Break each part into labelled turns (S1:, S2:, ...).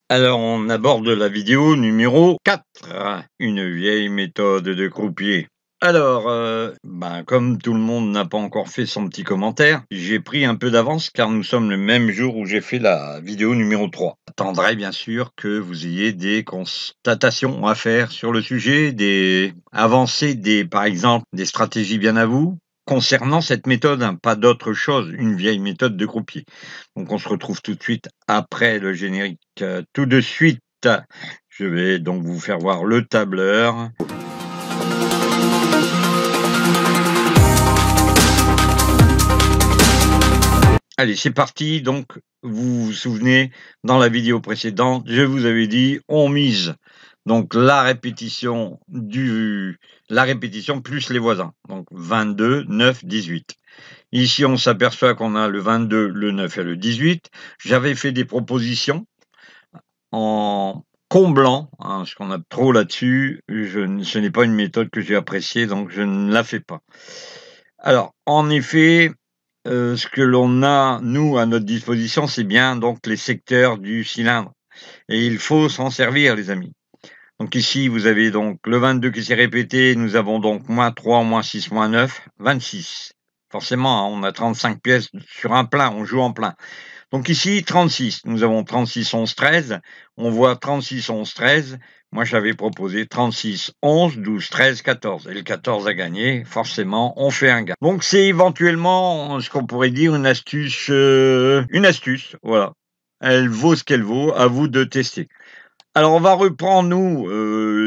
S1: Alors, on aborde la vidéo numéro 4, une vieille méthode de croupier. Alors, comme tout le monde n'a pas encore fait son petit commentaire, j'ai pris un peu d'avance car nous sommes le même jour où j'ai fait la vidéo numéro 3. J'attendrai bien sûr que vous ayez des constatations à faire sur le sujet, des avancées, par exemple, des stratégies bien à vous concernant cette méthode, hein, pas d'autre chose, une vieille méthode de croupier. Donc on se retrouve tout de suite après le générique. Tout de suite, je vais donc vous faire voir le tableur. Allez, c'est parti. Donc, vous vous souvenez, dans la vidéo précédente, je vous avais dit, on mise donc la répétition plus les voisins. Donc 22, 9, 18. Ici, on s'aperçoit qu'on a le 22, le 9 et le 18. J'avais fait des propositions en comblant, hein, parce qu'on a trop là-dessus. Ce n'est pas une méthode que j'ai appréciée, donc je ne la fais pas. Alors, en effet, ce que l'on a, nous, à notre disposition, c'est bien donc les secteurs du cylindre et il faut s'en servir, les amis. Donc ici, vous avez donc le 22 qui s'est répété, nous avons donc -3, -6, -9, 26. Forcément, hein, on a 35 pièces sur un plein, on joue en plein. Donc ici, 36. Nous avons 36, 11, 13. On voit 36, 11, 13. Moi, j'avais proposé 36, 11, 12, 13, 14. Et le 14 a gagné. Forcément, on fait un gain. Donc, c'est éventuellement ce qu'on pourrait dire une astuce. Voilà. Elle vaut ce qu'elle vaut. À vous de tester. Alors, on va reprendre, nous,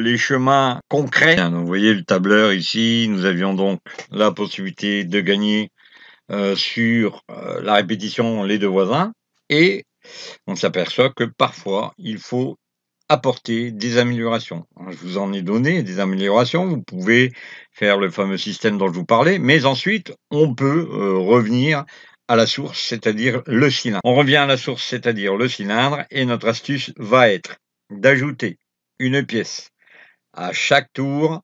S1: les chemins concrets. Bien, donc, vous voyez le tableur ici. Nous avions donc la possibilité de gagner sur la répétition les deux voisins et on s'aperçoit que parfois il faut apporter des améliorations. Je vous en ai donné des améliorations, vous pouvez faire le fameux système dont je vous parlais, mais ensuite on peut revenir à la source, c'est-à-dire le cylindre. On revient à la source, c'est-à-dire le cylindre, et notre astuce va être d'ajouter une pièce à chaque tour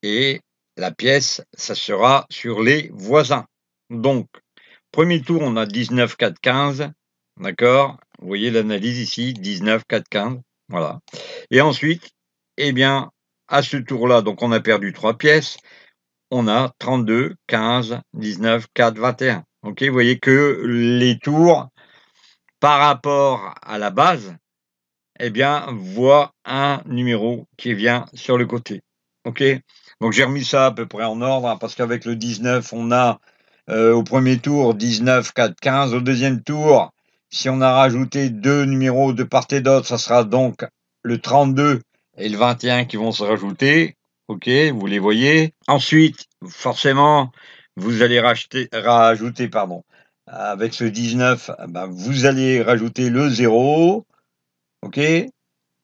S1: et la pièce, ça sera sur les voisins. Donc, premier tour, on a 19, 4, 15. D'accord? Vous voyez l'analyse ici, 19, 4, 15. Voilà. Et ensuite, eh bien, à ce tour-là, donc on a perdu 3 pièces. On a 32, 15, 19, 4, 21. OK? Vous voyez que les tours, par rapport à la base, eh bien, voient un numéro qui vient sur le côté. OK? Donc j'ai remis ça à peu près en ordre, hein, parce qu'avec le 19, on a au premier tour 19, 4, 15. Au deuxième tour, si on a rajouté 2 numéros de part et d'autre, ça sera donc le 32 et le 21 qui vont se rajouter. OK, vous les voyez. Ensuite, forcément, vous allez rajouter, pardon, avec ce 19, vous allez rajouter le 0, OK,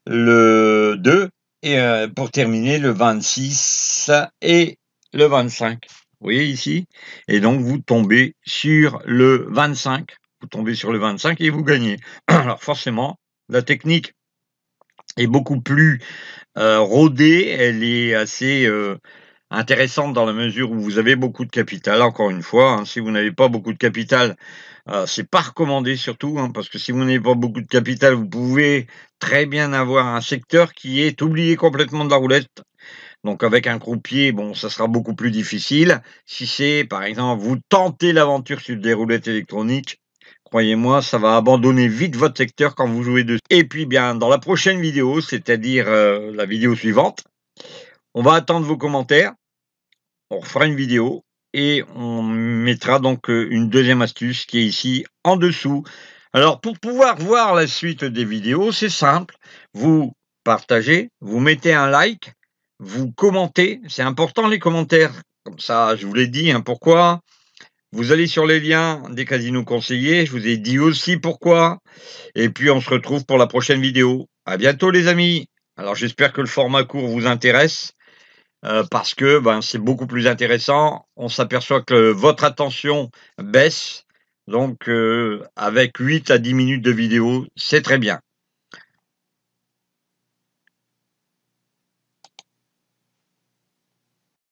S1: le 2 et pour terminer le 26 et le 25. Vous voyez ici? Et donc vous tombez sur le 25. Vous tombez sur le 25 et vous gagnez. Alors forcément, la technique est beaucoup plus rodée, elle est assez intéressante dans la mesure où vous avez beaucoup de capital. Encore une fois, hein, si vous n'avez pas beaucoup de capital, c'est pas recommandé surtout, hein, parce que si vous n'avez pas beaucoup de capital, vous pouvez très bien avoir un secteur qui est oublié complètement de la roulette. Donc avec un croupier, bon, ça sera beaucoup plus difficile. Si c'est, par exemple, vous tentez l'aventure sur des roulettes électroniques, croyez-moi, ça va abandonner vite votre secteur quand vous jouez dessus. Et puis bien, dans la prochaine vidéo, c'est-à-dire la vidéo suivante, on va attendre vos commentaires, on refera une vidéo et on mettra donc une deuxième astuce qui est ici en dessous. Alors pour pouvoir voir la suite des vidéos, c'est simple, vous partagez, vous mettez un like, vous commentez, c'est important les commentaires, comme ça je vous l'ai dit, hein, pourquoi. Vous allez sur les liens des casinos conseillés, je vous ai dit aussi pourquoi, et puis on se retrouve pour la prochaine vidéo. À bientôt les amis. Alors j'espère que le format court vous intéresse. Parce que, c'est beaucoup plus intéressant. On s'aperçoit que votre attention baisse, donc avec 8 à 10 minutes de vidéo, c'est très bien.